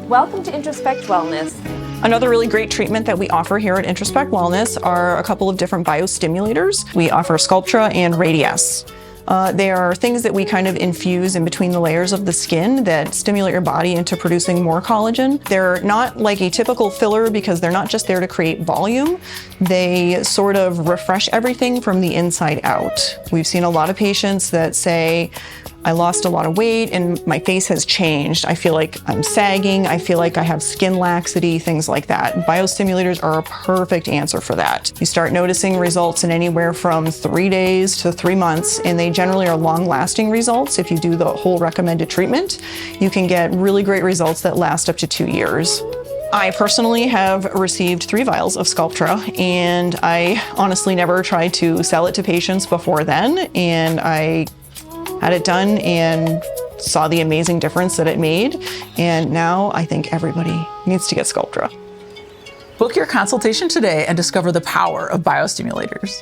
Welcome to Introspect Wellness. Another really great treatment that we offer here at Introspect Wellness are a couple of different biostimulators. We offer Sculptra and Radiesse. They are things that we kind of infuse in between the layers of the skin that stimulate your body into producing more collagen. They're not like a typical filler because they're not just there to create volume. They sort of refresh everything from the inside out. We've seen a lot of patients that say, I lost a lot of weight and my face has changed. I feel like I'm sagging. I feel like I have skin laxity, things like that. Biostimulators are a perfect answer for that. You start noticing results in anywhere from 3 days to 3 months, and they generally are long-lasting results. If you do the whole recommended treatment, you can get really great results that last up to 2 years. I personally have received 3 vials of Sculptra, and I honestly never tried to sell it to patients before then, and I had it done and saw the amazing difference that it made. And now I think everybody needs to get Sculptra. Book your consultation today and discover the power of biostimulators.